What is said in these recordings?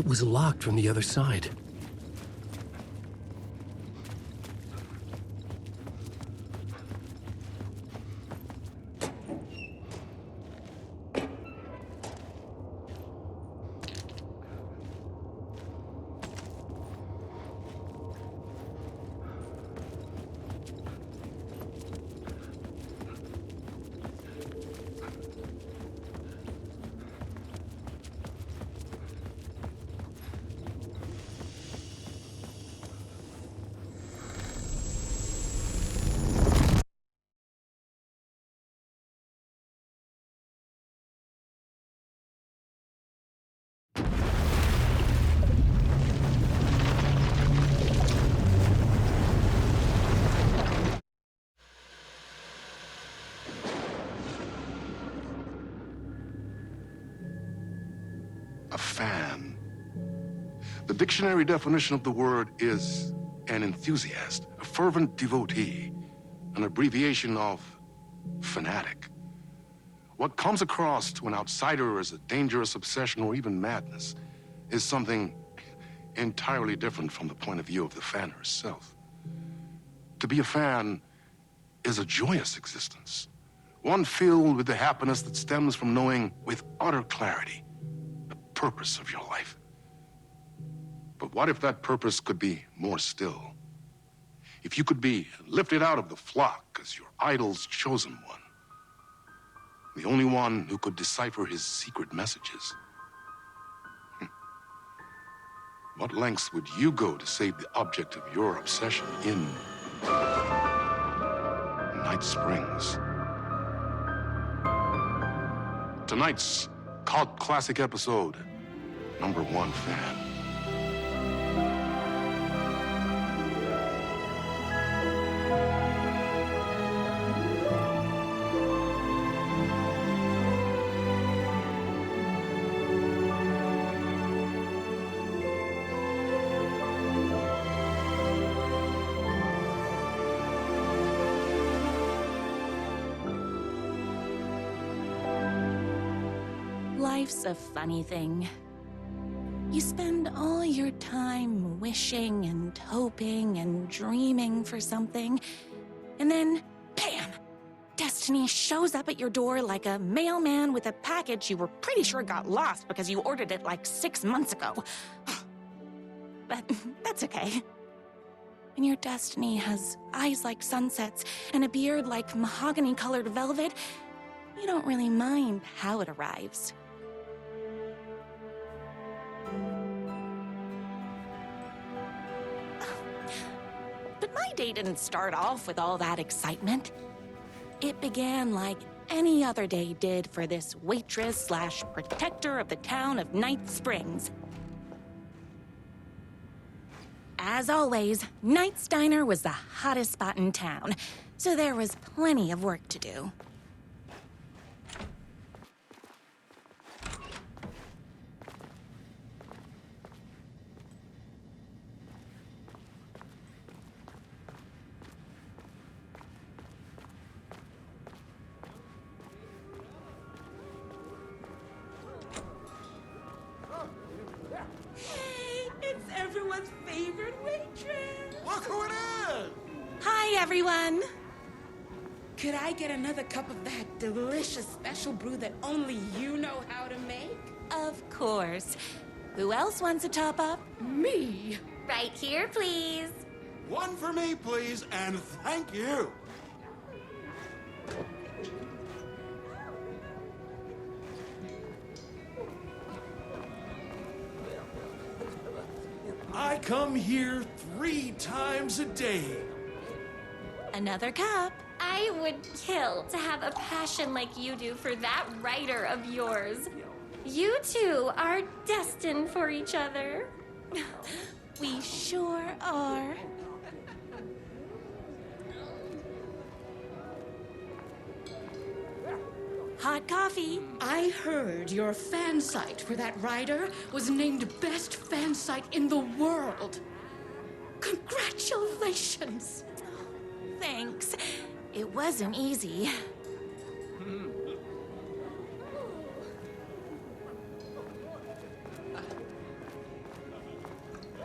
It was locked from the other side. A fan. The dictionary definition of the word is an enthusiast, a fervent devotee, an abbreviation of fanatic. What comes across to an outsider as a dangerous obsession or even madness is something entirely different from the point of view of the fan herself. To be a fan is a joyous existence, one filled with the happiness that stems from knowing with utter clarity the purpose of your life. But what if that purpose could be more still? If you could be lifted out of the flock as your idol's chosen one, the only one who could decipher his secret messages. What lengths would you go to save the object of your obsession in Night Springs? Tonight's cult classic episode, #1 Fan. Life's a funny thing. You spend all your time wishing and hoping and dreaming for something, and then, bam! Destiny shows up at your door like a mailman with a package you were pretty sure got lost because you ordered it like 6 months ago. But that's okay. When your destiny has eyes like sunsets and a beard like mahogany-colored velvet, you don't really mind how it arrives. But my day didn't start off with all that excitement. It began like any other day did for this waitress/protector of the town of Night Springs. As always, Night's Diner was the hottest spot in town, so there was plenty of work to do. Everyone's favorite waitress. Look who it is! Hi, everyone. Could I get another cup of that delicious special brew that only you know how to make? Of course. Who else wants a top-up? Me? Right here, please. One for me, please, and thank you. I come here 3 times a day. Another cup. I would kill to have a passion like you do for that writer of yours. You two are destined for each other. We sure are. Hot coffee. I heard your fan site for that writer was named best fan site in the world. Congratulations! Thanks. It wasn't easy.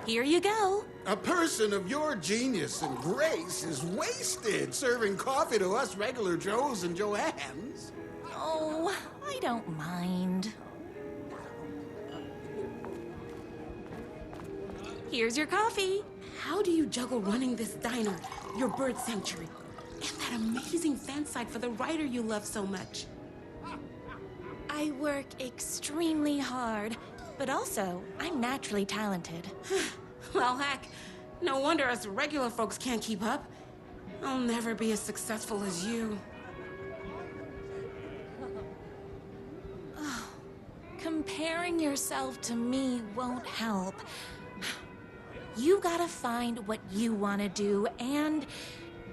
Here you go. A person of your genius and grace is wasted serving coffee to us regular Joes and Joannes. Oh, I don't mind. Here's your coffee. How do you juggle running this diner, your bird sanctuary, and that amazing fan site for the writer you love so much? I work extremely hard, but also I'm naturally talented. Well, heck, no wonder us regular folks can't keep up. I'll never be as successful as you. Comparing yourself to me won't help. You gotta find what you wanna do and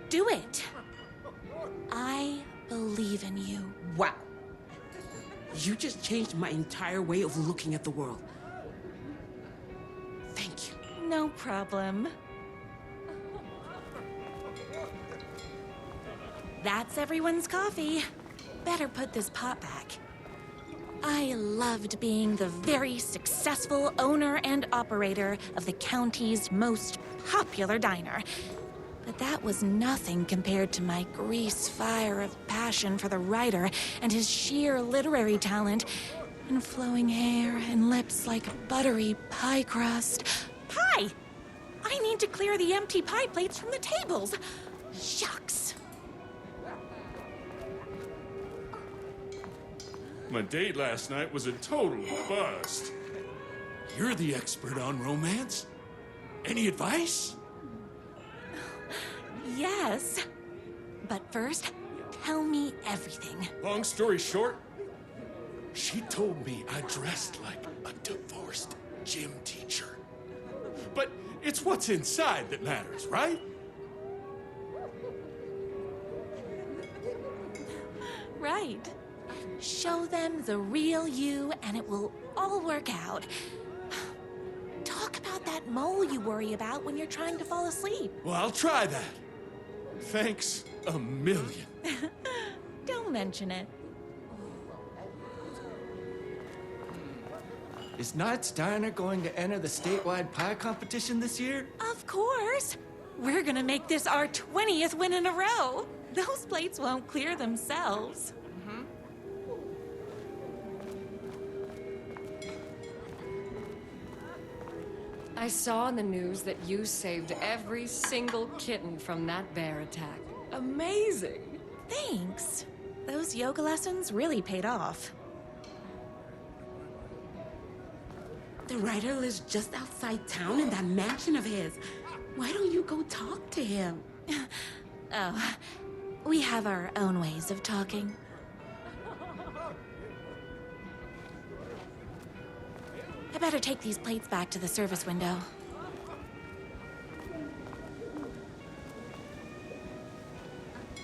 do it. I believe in you. Wow. You just changed my entire way of looking at the world. Thank you. No problem. That's everyone's coffee. Better put this pot back. I loved being the very successful owner and operator of the county's most popular diner. But that was nothing compared to my grease fire of passion for the writer and his sheer literary talent and flowing hair and lips like buttery pie crust. Pie! I need to clear the empty pie plates from the tables. Shucks. My date last night was a total bust. You're the expert on romance. Any advice? Yes. But first, tell me everything. Long story short, she told me I dressed like a divorced gym teacher. But it's what's inside that matters, right? Right. Show them the real you and it will all work out. Talk about that mole you worry about when you're trying to fall asleep. Well, I'll try that. Thanks a million. Don't mention it. Is Knight's Diner going to enter the statewide pie competition this year? Of course. We're gonna make this our 20th win in a row. Those plates won't clear themselves. I saw in the news that you saved every single kitten from that bear attack. Amazing! Thanks. Those yoga lessons really paid off. The writer lives just outside town in that mansion of his. Why don't you go talk to him? Oh, we have our own ways of talking. I better take these plates back to the service window.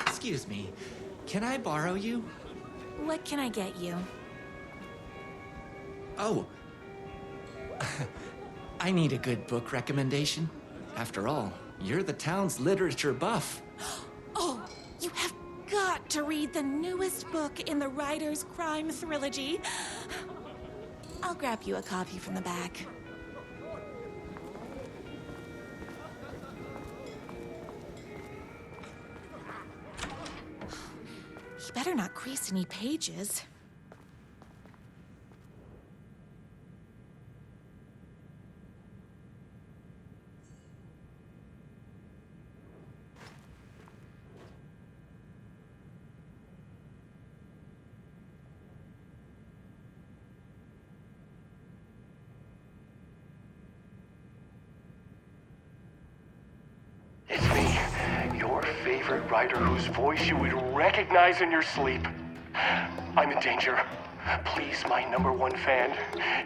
Excuse me, can I borrow you? What can I get you? Oh. I need a good book recommendation. After all, you're the town's literature buff. Oh, you have got to read the newest book in the writer's crime trilogy. I'll grab you a copy from the back. You better not crease any pages. It's me, your favorite writer whose voice you would recognize in your sleep. I'm in danger. Please, my #1 fan,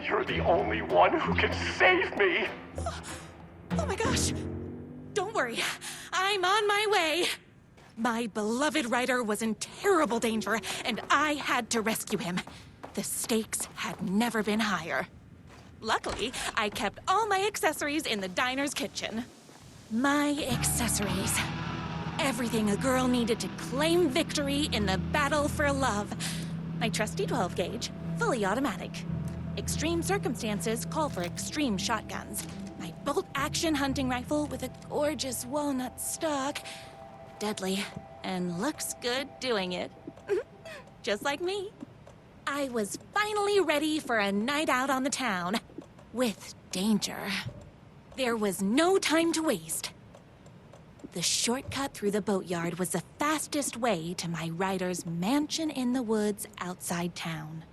you're the only one who can save me. Oh my gosh! Don't worry, I'm on my way. My beloved writer was in terrible danger, and I had to rescue him. The stakes had never been higher. Luckily, I kept all my accessories in the diner's kitchen. My accessories. Everything a girl needed to claim victory in the battle for love. My trusty 12 gauge, fully automatic. Extreme circumstances call for extreme shotguns. My bolt-action hunting rifle with a gorgeous walnut stock. Deadly, and looks good doing it. Just like me. I was finally ready for a night out on the town. With danger. There was no time to waste. The shortcut through the boatyard was the fastest way to my rider's mansion in the woods outside town.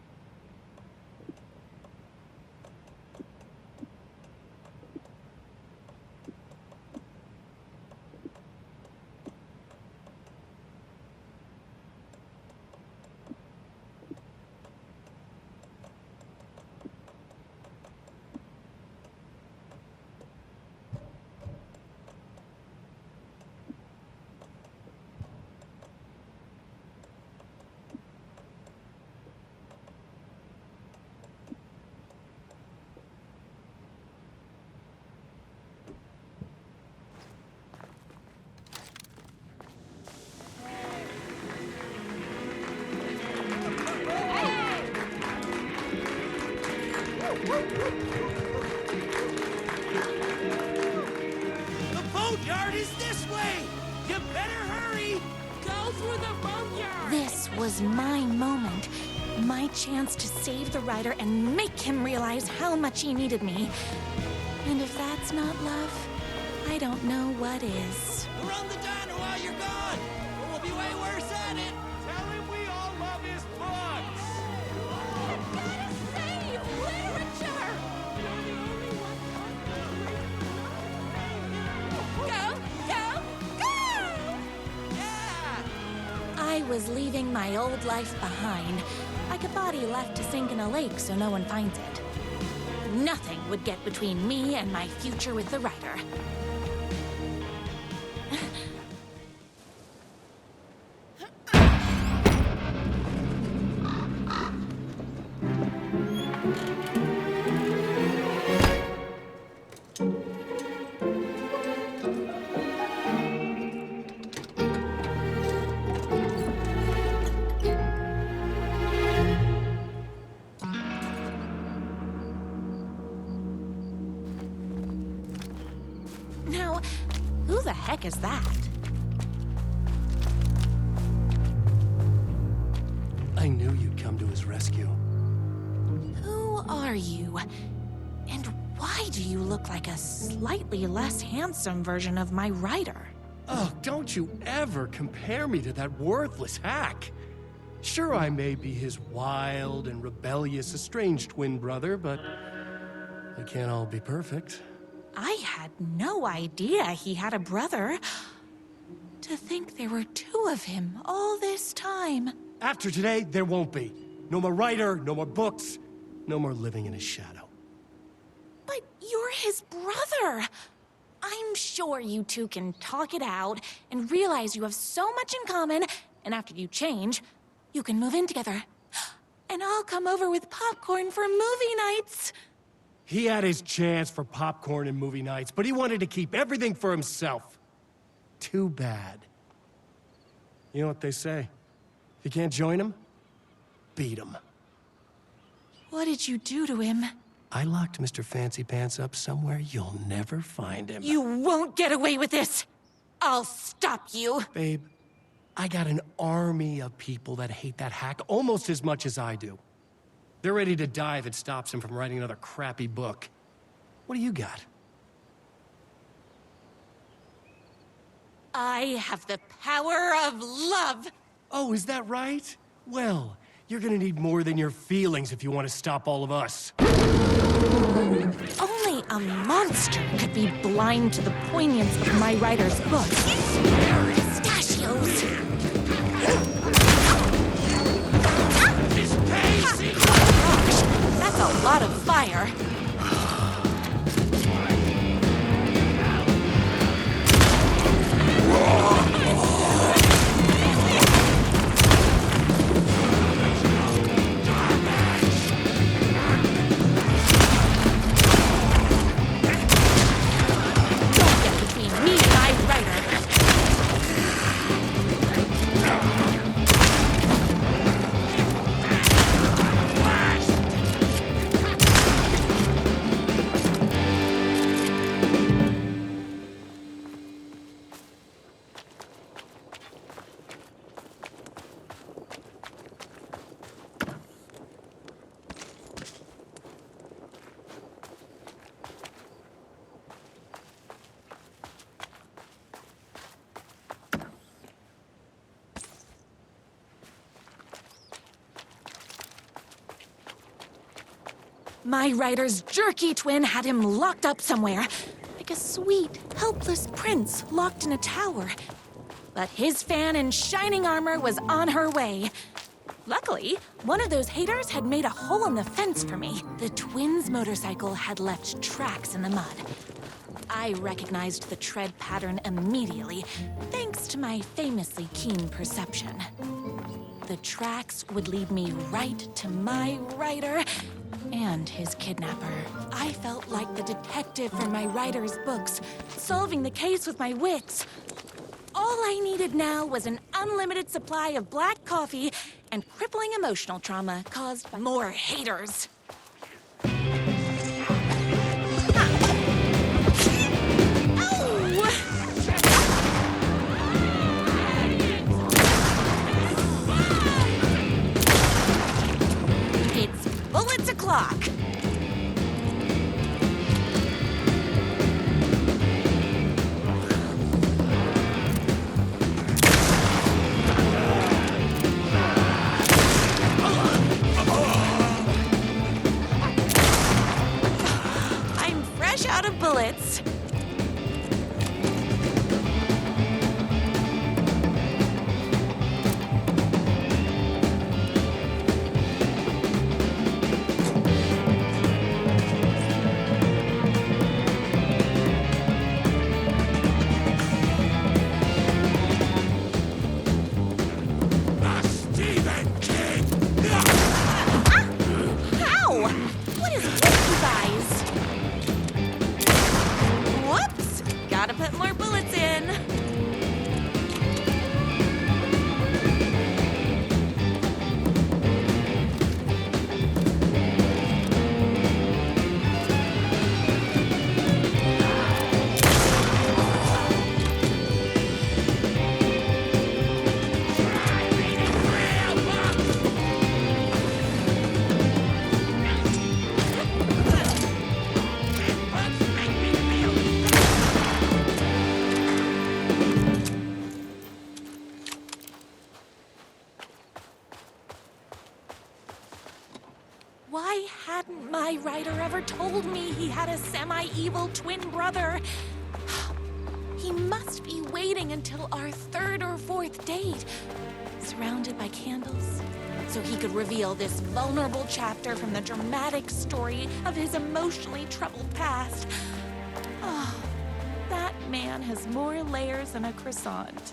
The boatyard is this way! You better hurry! Go through the boatyard! This was my moment. My chance to save the rider and make him realize how much he needed me. And if that's not love, I don't know what is. We're on the diner while you're gone! Or we'll be way worse at it! Tell him we all love his books! Gotta save literature! Go, go, go! Yeah! I was leaving my old life behind, like a body left to sink in a lake so no one finds it. Nothing would get between me and my future with the rider. Now, who the heck is that? I knew you'd come to his rescue. Who are you? And why do you look like a slightly less handsome version of my rider? Oh, don't you ever compare me to that worthless hack. Sure, I may be his wild and rebellious estranged twin brother, but they can't all be perfect. I had no idea he had a brother. To think there were two of him all this time. After today, there won't be. No more writer, no more books, no more living in his shadow. But you're his brother. I'm sure you two can talk it out and realize you have so much in common, and after you change, you can move in together. And I'll come over with popcorn for movie nights. He had his chance for popcorn and movie nights, but he wanted to keep everything for himself. Too bad. You know what they say? If you can't join him, beat him. What did you do to him? I locked Mr. Fancy Pants up somewhere you'll never find him. You won't get away with this. I'll stop you. Babe, I got an army of people that hate that hack almost as much as I do. They're ready to die if it stops him from writing another crappy book. What do you got? I have the power of love. Oh, is that right? Well, you're gonna need more than your feelings if you want to stop all of us. Only a monster could be blind to the poignance of my writer's books. Pistachios! That's a lot of fire. Don't get between me and my writer. My rider's jerky twin had him locked up somewhere, like a sweet, helpless prince locked in a tower. But his fan in shining armor was on her way. Luckily, one of those haters had made a hole in the fence for me. The twins' motorcycle had left tracks in the mud. I recognized the tread pattern immediately, thanks to my famously keen perception. The tracks would lead me right to my rider and his kidnapper. I felt like the detective from my writer's books, solving the case with my wits. All I needed now was an unlimited supply of black coffee and crippling emotional trauma caused by more haters. It's bullets o'clock. I'm fresh out of bullets. Ow! What is with you guys? Whoops! Gotta put more bullets in. Why hadn't my writer ever told me he had a semi-evil twin brother? He must be waiting until our third or fourth date, surrounded by candles, so he could reveal this vulnerable chapter from the dramatic story of his emotionally troubled past. Oh, that man has more layers than a croissant.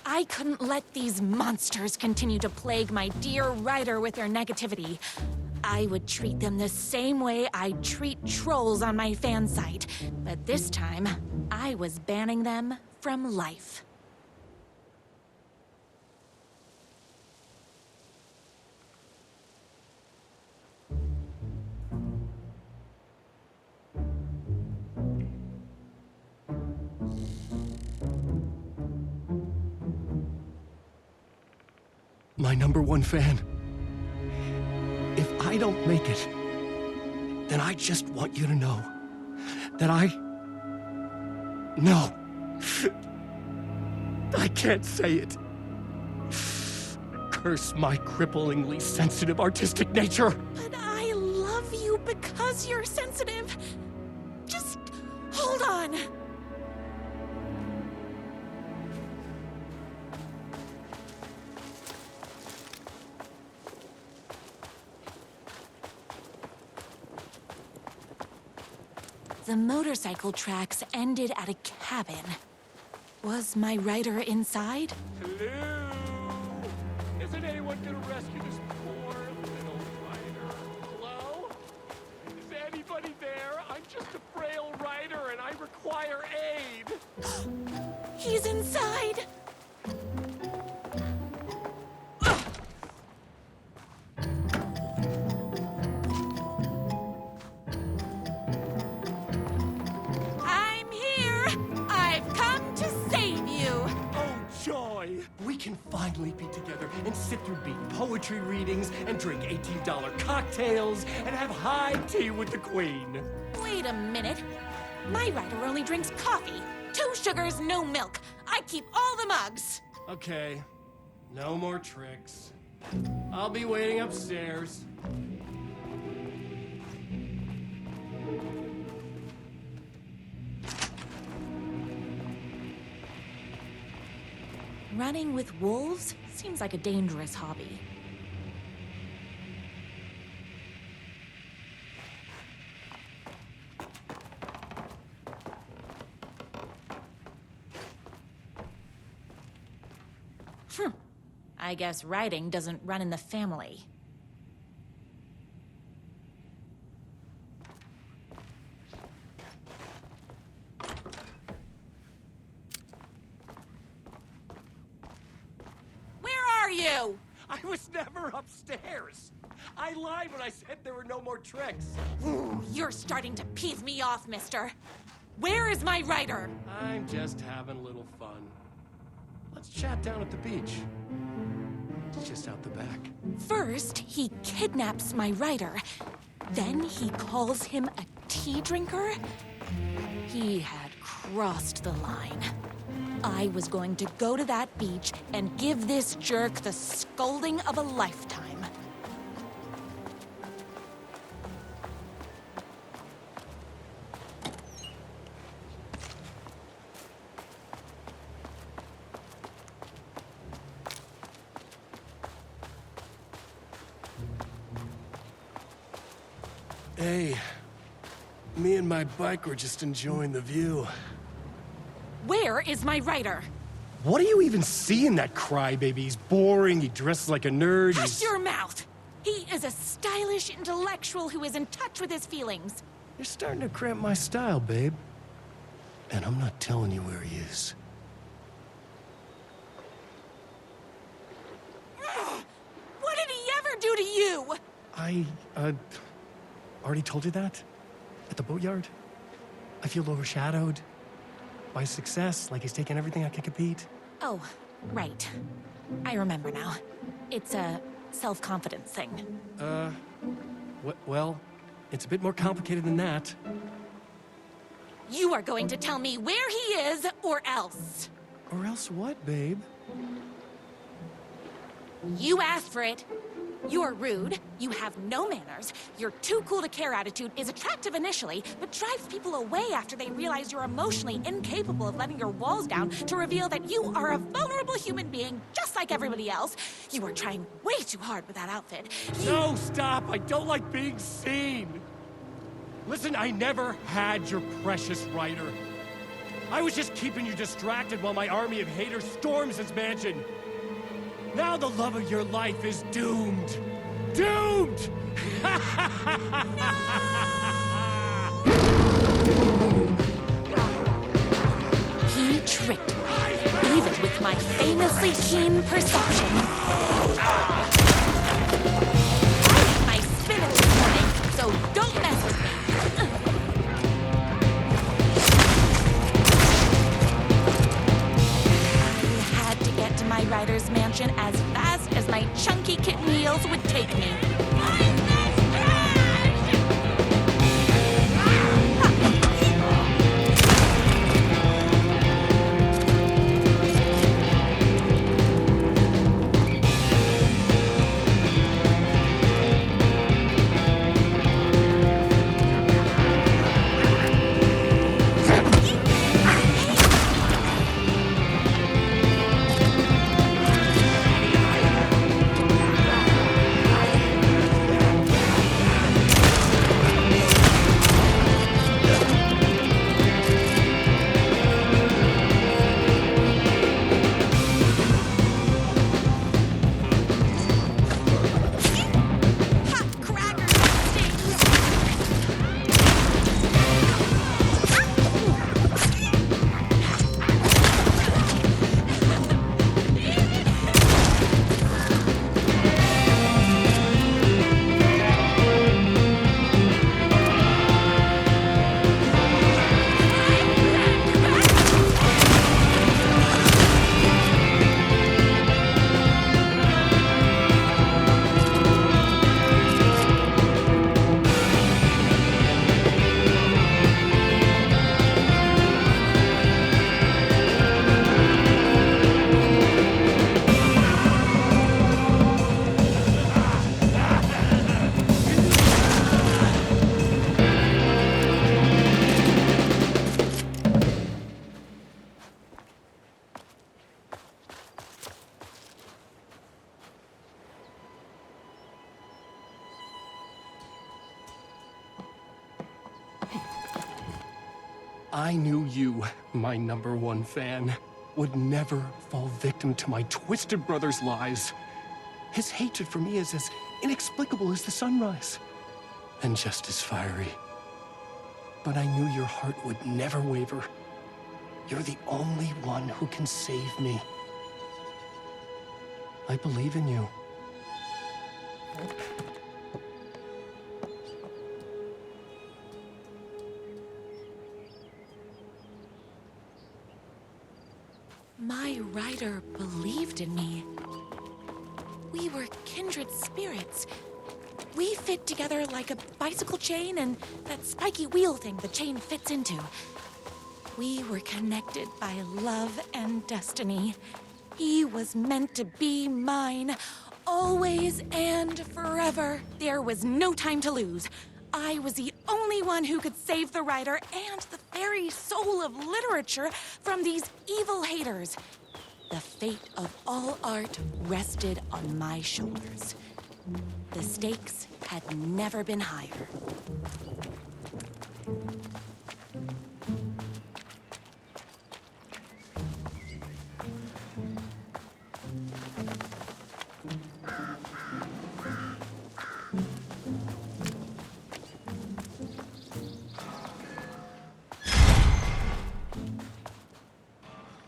I couldn't let these monsters continue to plague my dear writer with their negativity. I would treat them the same way I'd treat trolls on my fan site, but this time, I was banning them from life. My #1 fan. If I don't make it, then I just want you to know that No. I can't say it. Curse my cripplingly sensitive artistic nature. But I love you because you're sensitive. Just hold on. The motorcycle tracks ended at a cabin. Was my writer inside? Hello? Isn't anyone gonna rescue this poor little rider? Hello? Is anybody there? I'm just a frail rider and I require aid. He's inside. I'm here. together and sit through beat poetry readings and drink $18 cocktails and have high tea with the Queen. Wait a minute. My writer only drinks coffee. 2 sugars, no milk. I keep all the mugs. Okay, no more tricks. I'll be waiting upstairs. Running with wolves seems like a dangerous hobby. I guess writing doesn't run in the family. Where are you? I was never upstairs. I lied when I said there were no more tricks. Ooh, you're starting to piss me off, mister. Where is my writer? I'm just having a little fun. Let's chat down at the beach. It's just out the back. First, he kidnaps my writer. Then he calls him a tea drinker. He had crossed the line. I was going to go to that beach and give this jerk the scolding of a lifetime. Hey, me and my bike were just enjoying the view. Where is my writer? What do you even see in that crybaby? He's boring, he dresses like a nerd, Hush your mouth! He is a stylish intellectual who is in touch with his feelings. You're starting to cramp my style, babe. And I'm not telling you where he is. What did he ever do to you? I, already told you that? At the boatyard? I feel overshadowed by success, like he's taking everything I can compete. Oh, right. I remember now. It's a self-confidence thing. Well, it's a bit more complicated than that. You are going to tell me where he is, or else. Or else what, babe? You asked for it. You're rude, you have no manners, your too cool to care attitude is attractive initially, but drives people away after they realize you're emotionally incapable of letting your walls down to reveal that you are a vulnerable human being just like everybody else. You are trying way too hard with that outfit. No, stop! I don't like being seen! Listen, I never had your precious writer. I was just keeping you distracted while my army of haters storms his mansion. Now the love of your life is doomed! Doomed! He tricked me, even with my famously keen perception. I spin it this morning, so don't mess with me. I had to get to my writer's mansion as fast as my chunky kitten heels would take me. I knew you, my #1 fan, would never fall victim to my twisted brother's lies. His hatred for me is as inexplicable as the sunrise, and just as fiery. But I knew your heart would never waver. You're the only one who can save me. I believe in you. My rider believed in me. We were kindred spirits. We fit together like a bicycle chain and that spiky wheel thing the chain fits into. We were connected by love and destiny. He was meant to be mine, always and forever. There was no time to lose. I was the only one who could save the writer and the very soul of literature from these evil haters. The fate of all art rested on my shoulders. The stakes had never been higher.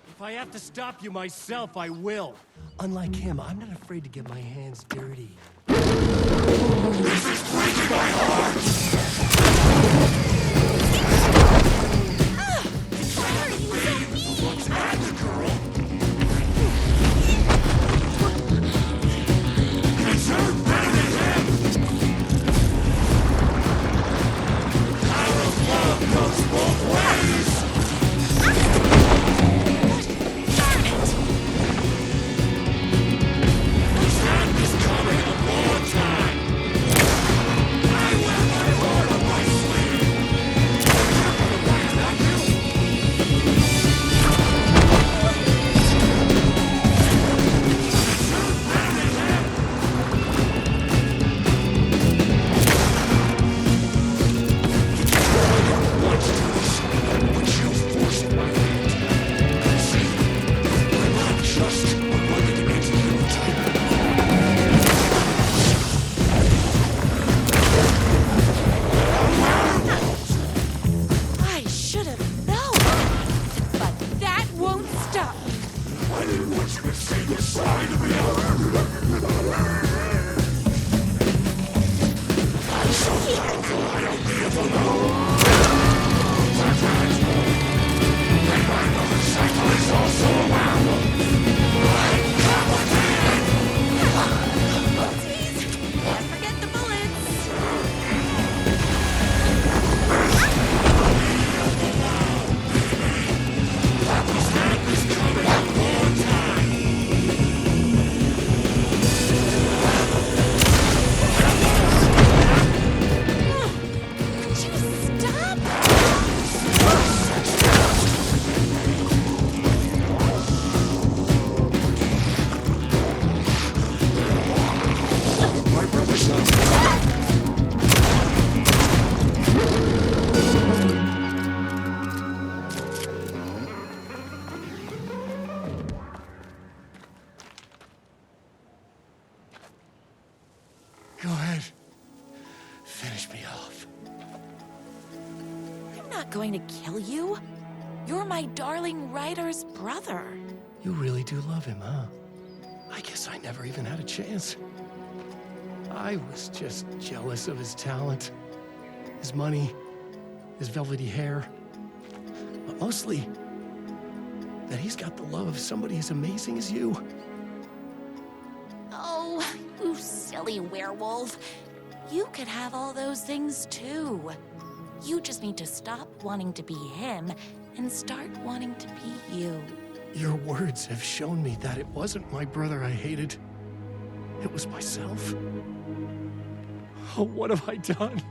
If I have to stop you myself, I will. Unlike him, I'm not afraid to get my hands dirty. This is breaking my heart! What's happened, girl? It's her better than him! Power of love goes both ways! This hand is coming a long time! I wear my heart on my sleeve! Not you! I should have known, but that won't stop. I didn't want you to say you're sorry to me. I'm so thankful I don't live alone. When my mother's cycle is also around, I'm complicated. Oopsies. Can't forget the bullets. This hand is coming a long time. Would you stop? My brother's not. Go ahead. Finish me off. I'm not going to kill you. You're my darling writer's brother. You really do love him, huh? I guess I never even had a chance. I was just jealous of his talent, his money, his velvety hair. But mostly, that he's got the love of somebody as amazing as you. Oh, you silly werewolf. You could have all those things too. You just need to stop wanting to be him and start wanting to be you. Your words have shown me that it wasn't my brother I hated. It was myself. Oh, what have I done?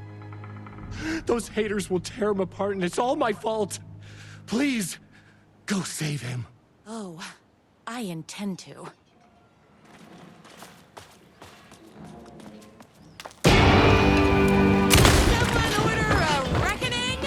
Those haters will tear him apart, and it's all my fault. Please, go save him. Oh, I intend to. Someone order a reckoning?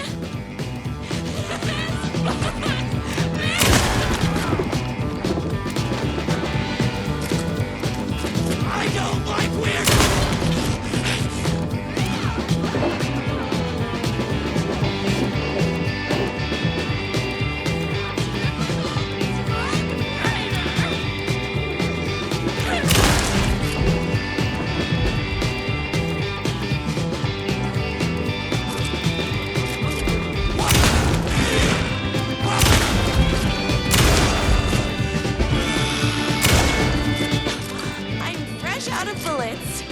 fresh out of bullets.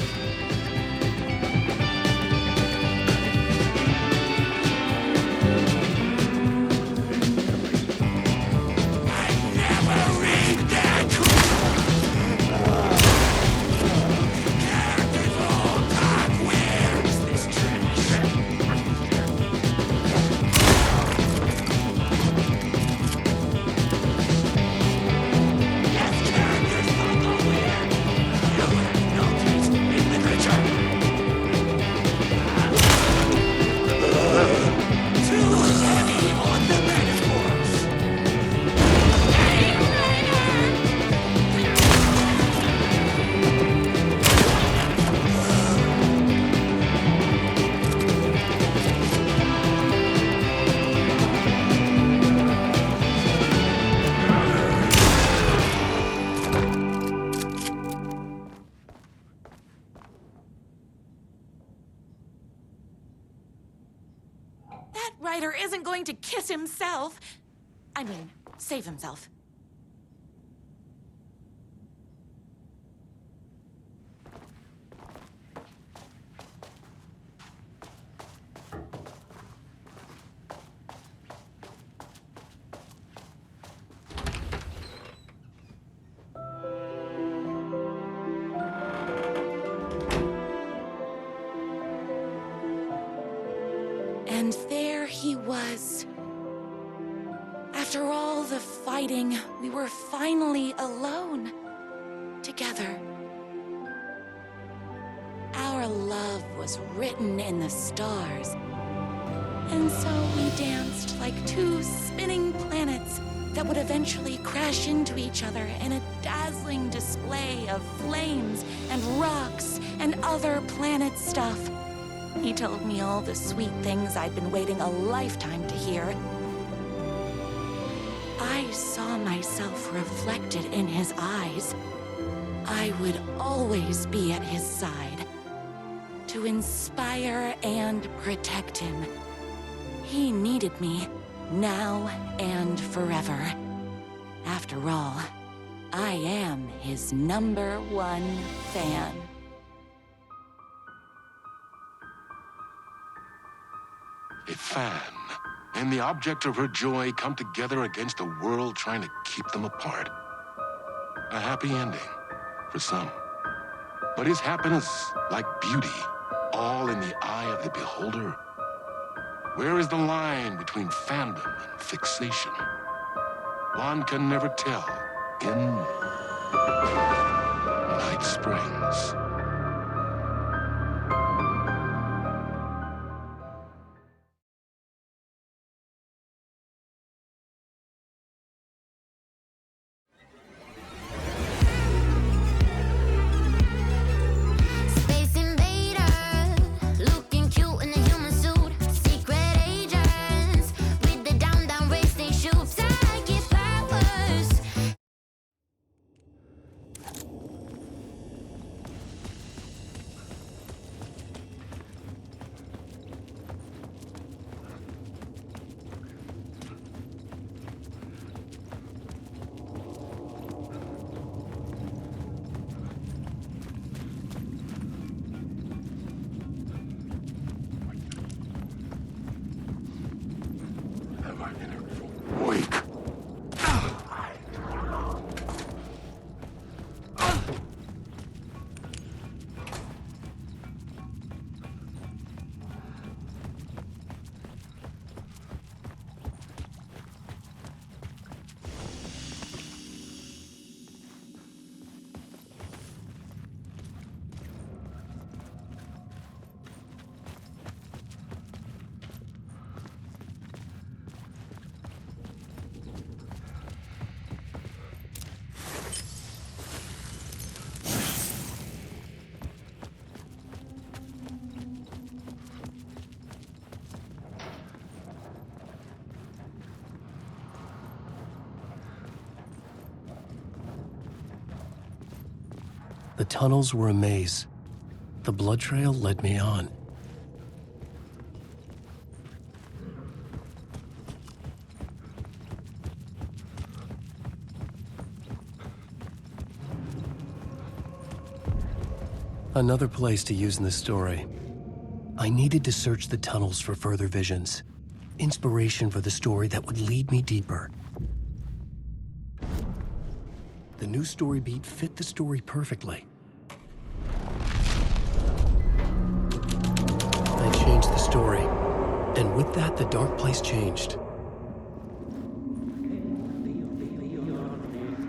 That writer isn't going to kiss himself. I mean, save himself. And there he was. After all the fighting, we were finally alone. Together. Our love was written in the stars. And so we danced like two spinning planets that would eventually crash into each other in a dazzling display of flames and rocks and other planet stuff. He told me all the sweet things I'd been waiting a lifetime to hear. I saw myself reflected in his eyes. I would always be at his side, to inspire and protect him. He needed me, now and forever. After all, I am his #1 fan. A fan and the object of her joy come together against a world trying to keep them apart. A happy ending for some. But is happiness, like beauty, all in the eye of the beholder? Where is the line between fandom and fixation? One can never tell in Night Springs. Space invader, looking cute in a human suit. Secret agents, with the down race they shoot. Psychic powers. Am I in a weak? The tunnels were a maze. The blood trail led me on. Another place to use in the story. I needed to search the tunnels for further visions. Inspiration for the story that would lead me deeper. The new story beat fit the story perfectly. I changed the story, and with that, the dark place changed.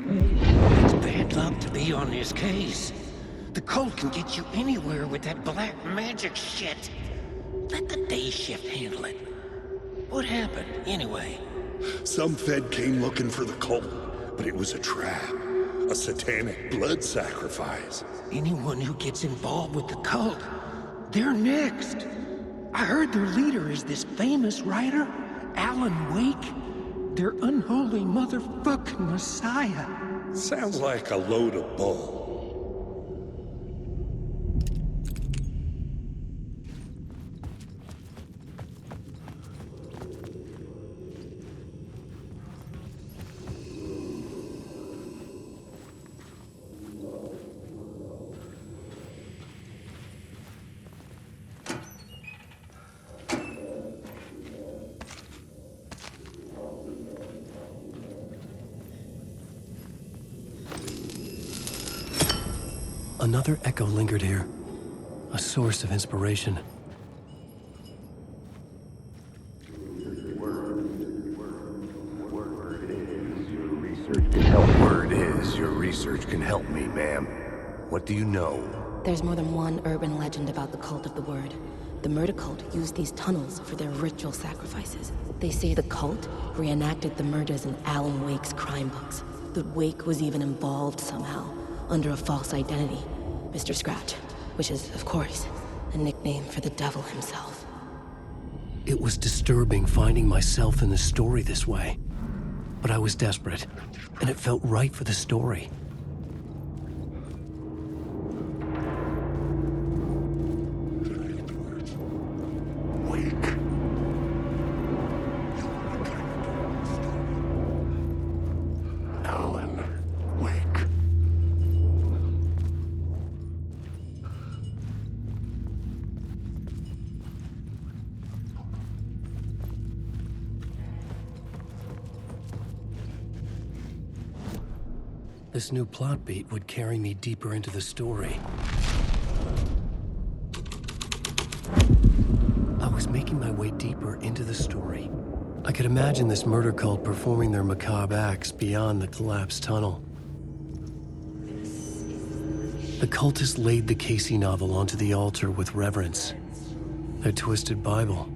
It's bad luck to be on this case. The cult can get you anywhere with that black magic shit. Let the day shift handle it. What happened, anyway? Some Fed came looking for the cult, but it was a trap. A satanic blood sacrifice. Anyone who gets involved with the cult, they're next. I heard their leader is this famous writer, Alan Wake. Their unholy motherfucking messiah. Sounds like a load of bull. Another echo lingered here, a source of inspiration. Word is, your research can help me, ma'am. What do you know? There's more than one urban legend about the cult of the word. The murder cult used these tunnels for their ritual sacrifices. They say the cult reenacted the murders in Alan Wake's crime books. That Wake was even involved somehow, under a false identity, Mr. Scratch, which is, of course, a nickname for the devil himself. It was disturbing finding myself in the story this way. But I was desperate, and it felt right for the story. Wake. Alan Wake. This new plot beat would carry me deeper into the story. I was making my way deeper into the story. I could imagine this murder cult performing their macabre acts beyond the collapsed tunnel. The cultists laid the Casey novel onto the altar with reverence. Their twisted Bible.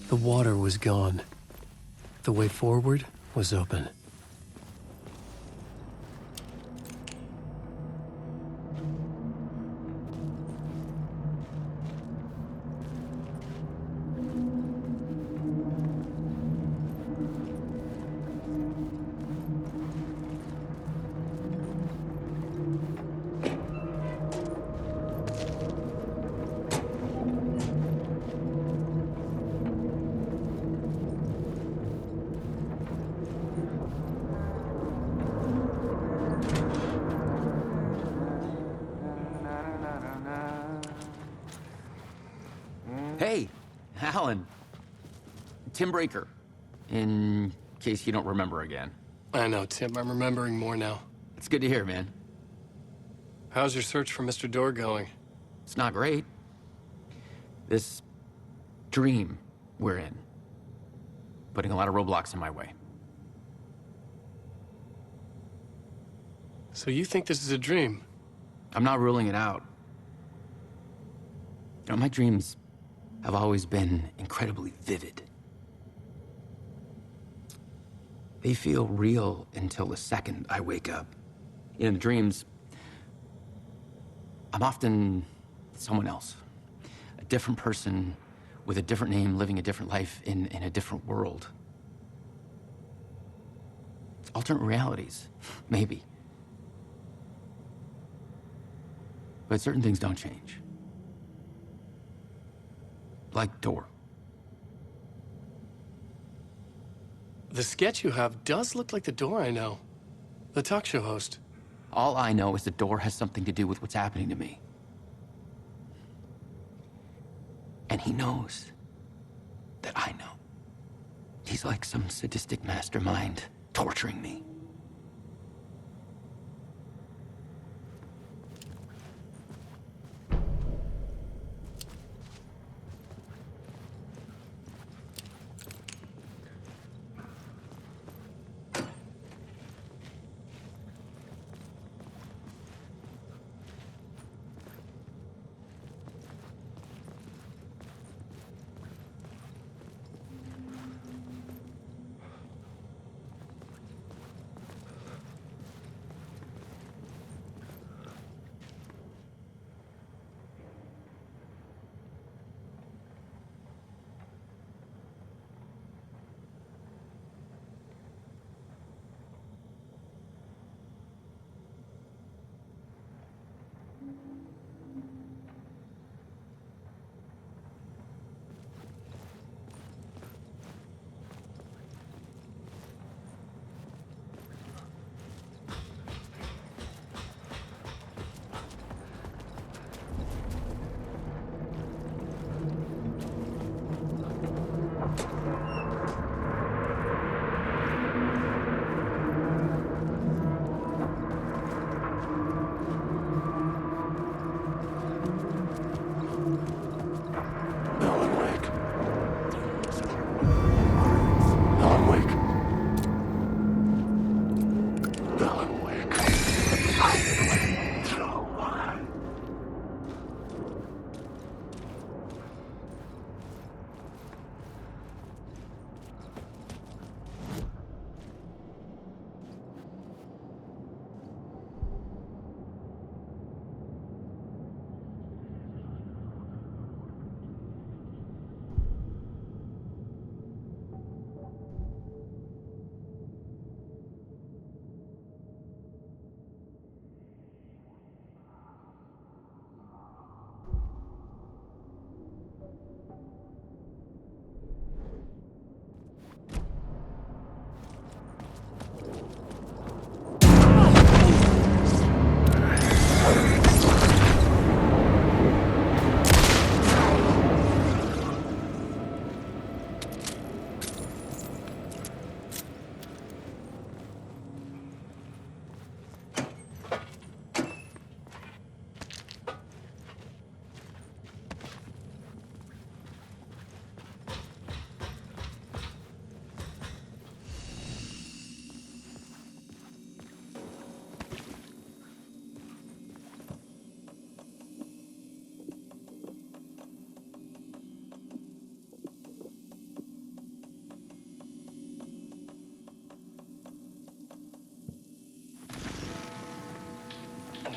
The water was gone. The way forward was open. Hey, Alan. Tim Breaker, in case you don't remember again. I know, Tim. I'm remembering more now. It's good to hear, man. How's your search for Mr. Door going? It's not great. This dream we're in, putting a lot of roadblocks in my way. So you think this is a dream? I'm not ruling it out. You know, my dreams have always been incredibly vivid. They feel real until the second I wake up. In the dreams, I'm often someone else. A different person with a different name, living a different life in a different world. Alternate realities, maybe. But certain things don't change. Like Door. The sketch you have does look like the Door I know. The talk show host. All I know is the Door has something to do with what's happening to me. And he knows that I know. He's like some sadistic mastermind torturing me.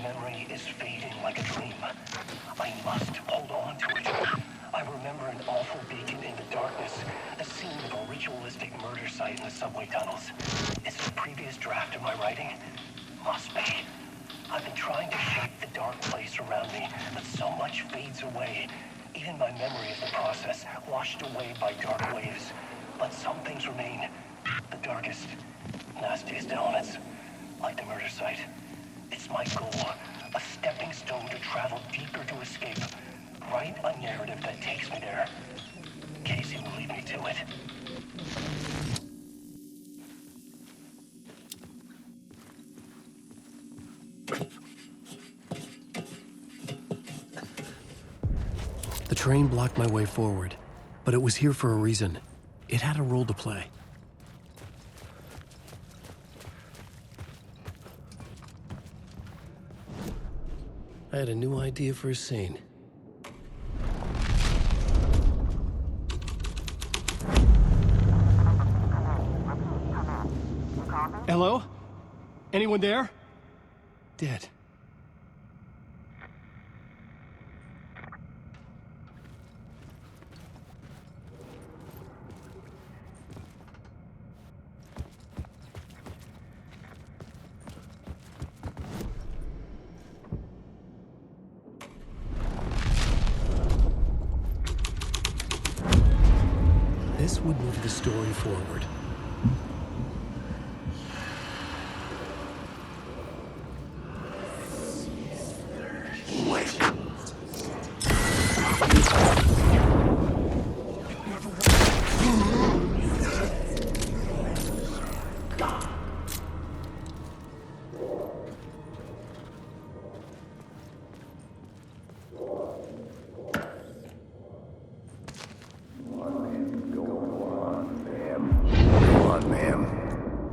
Memory is fading like a dream. I must hold on to it. I remember an awful beacon in the darkness, a scene of a ritualistic murder site in the subway tunnels. Is it a previous draft of my writing? Must be. I've been trying to shape the dark place around me, but so much fades away. Even my memory of the process, washed away by dark waves. But some things remain. The darkest, nastiest elements, like the murder site. It's my goal, a stepping stone to travel deeper to escape. Write a narrative that takes me there. Casey will lead me to it. The train blocked my way forward, but it was here for a reason. It had a role to play. I had a new idea for a scene. Hello? Anyone there? Dead. This would move the story forward.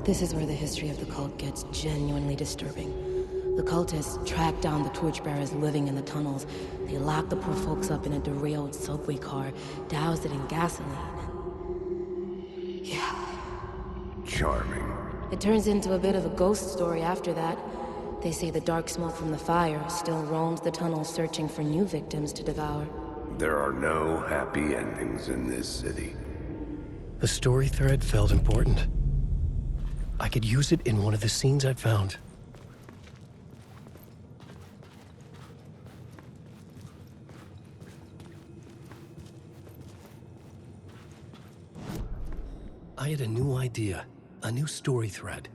This is where the history of the cult gets genuinely disturbing. The cultists tracked down the torchbearers living in the tunnels. They locked the poor folks up in a derailed subway car, doused it in gasoline, and... yeah. Charming. It turns into a bit of a ghost story after that. They say the dark smoke from the fire still roams the tunnels searching for new victims to devour. There are no happy endings in this city. The story thread felt important. I could use it in one of the scenes I'd found. I had a new idea, a new story thread.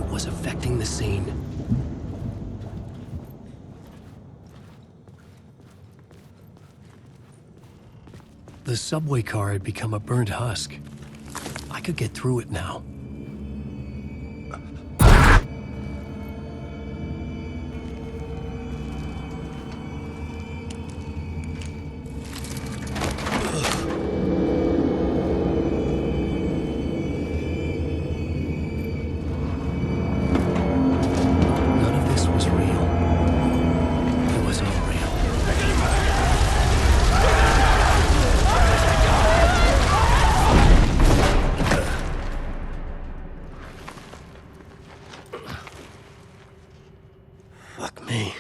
Was affecting the scene. The subway car had become a burnt husk. I could get through it now. Fuck me.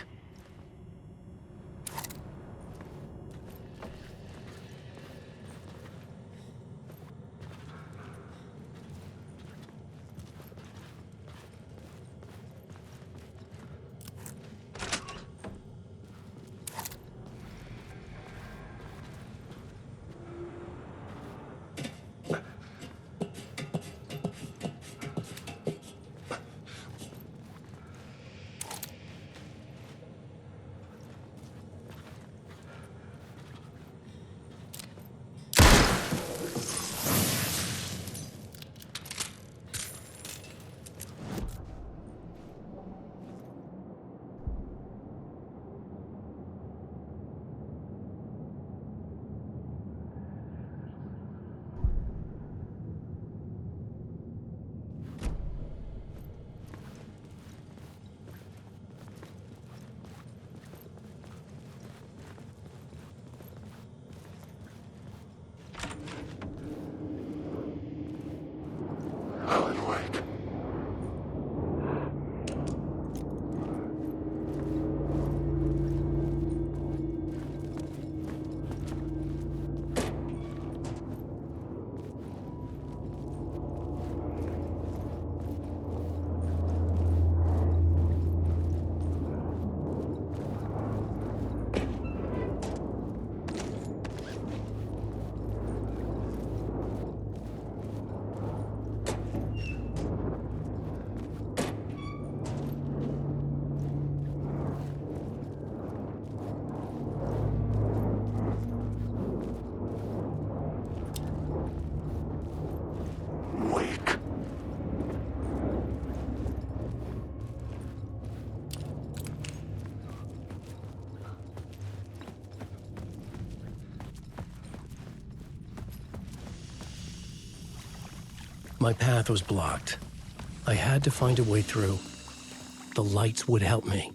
My path was blocked. I had to find a way through. The lights would help me.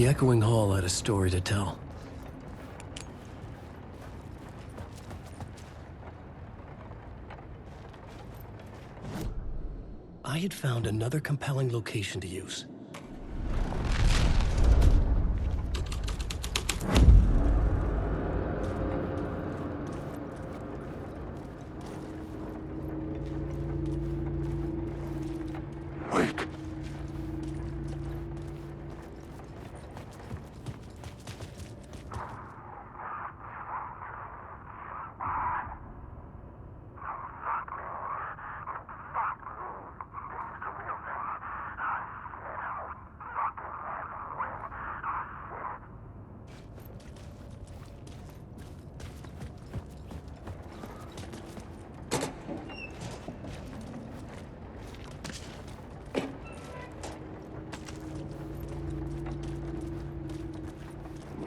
echoing hall had a story to tell. I had found another compelling location to use. Wake.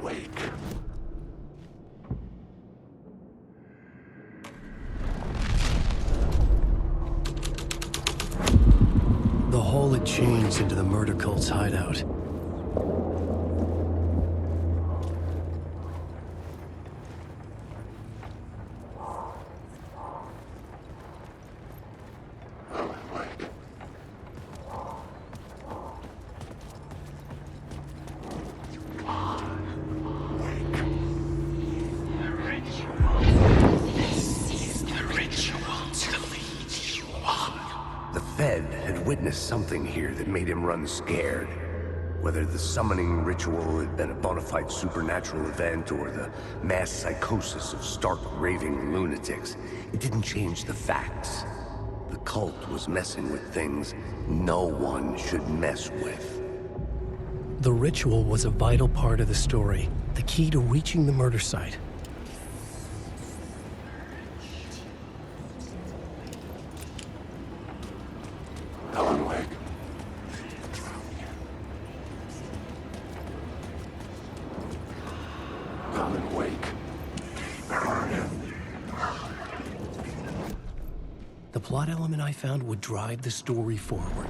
Wake. The hall had changed into the murder cult's hideout. The Fed had witnessed something here that made him run scared. Whether the summoning ritual had been a bona fide supernatural event or the mass psychosis of stark raving lunatics, it didn't change the facts. The cult was messing with things no one should mess with. The ritual was a vital part of the story, the key to reaching the murder site. Alan Wake. Alan Wake. The plot element I found would drive the story forward.